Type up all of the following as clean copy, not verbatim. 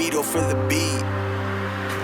Omido for the beat.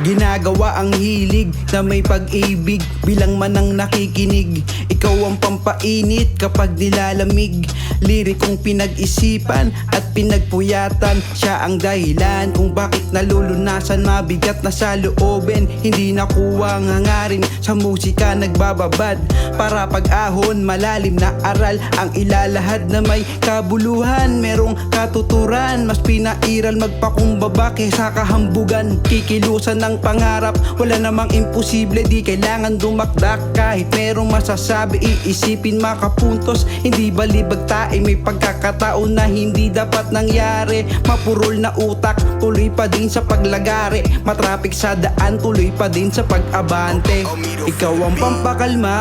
Ginagawa ang hilig na may pag-ibig, bilang man ang nakikinig. Ikaw ang pampainit kapag nilalamig. Lirikong pinag-isipan at pinagpuyatan. Siya ang dahilan kung bakit nalulunasan. Mabigat na sa loobin, hindi nakuha ang hangarin. Sa musika nagbababad para pag-ahon, malalim na aral ang ilalahad na may kabuluhan. Merong katuturan, mas pinairal magpakumbaba kaysa kahambugan. Kikilusan ng pangarap, wala namang imposible. Di kailangan dumakdak kahit merong masasabi. Iisipin makapuntos, hindi balibag tae. May pagkakataon na hindi dapat nangyari. Mapurol na utak, tuloy pa din sa paglagari. Matrapik sa daan, tuloy pa din sa pag-abante. Ikaw ang pampakalma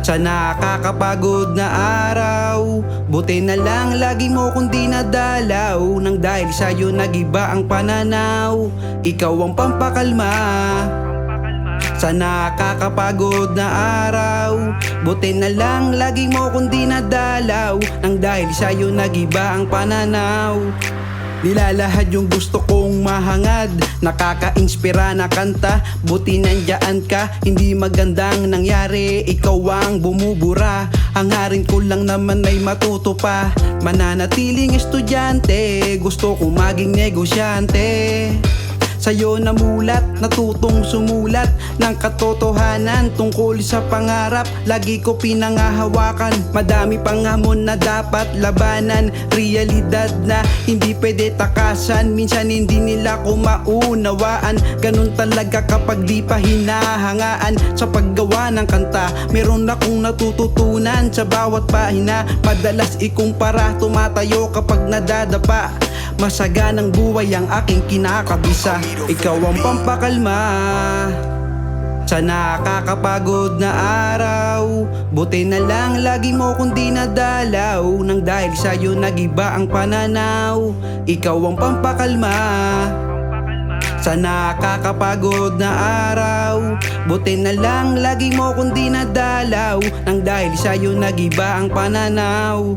sa nakakapagod na araw. Buti na lang lagi mo kong dinadalaw, nang dahil sa'yo nagiba ang pananaw. Ikaw ang pampakalma sa nakakapagod na araw. Buti na lang lagi mo kong dinadalaw, nang dahil sa'yo nagiba ang pananaw. Nilalahad yung gusto kong mahangad, nakaka-inspira na kanta. Buti nandiyan ka, hindi magandang nangyari. Ikaw ang bumubura, hangarin ko lang naman ay matuto pa. Mananatiling estudyante, gusto kong maging negosyante. Sa'yo namulat, natutong sumulat ng katotohanan tungkol sa pangarap. Lagi ko pinangahawakan, madami pang hamon na dapat labanan. Realidad na hindi pwede takasan, minsan hindi nila ko maunawaan. Ganun talaga kapag di pa hinahangaan. Sa paggawa ng kanta, meron akong natututunan sa bawat pahina. Madalas ikumpara, tumatayo kapag nadadapa. Masaganang buhay ang aking kinakabisa. Ikaw ang pampakalma sa nakakapagod na araw. Buti na lang lagi mo kong dinadalaw, nang dahil sa'yo nagiba ang pananaw. Ikaw ang pampakalma sa nakakapagod na araw. Buti na lang lagi mo kong dinadalaw, nang dahil sa'yo nagiba ang pananaw.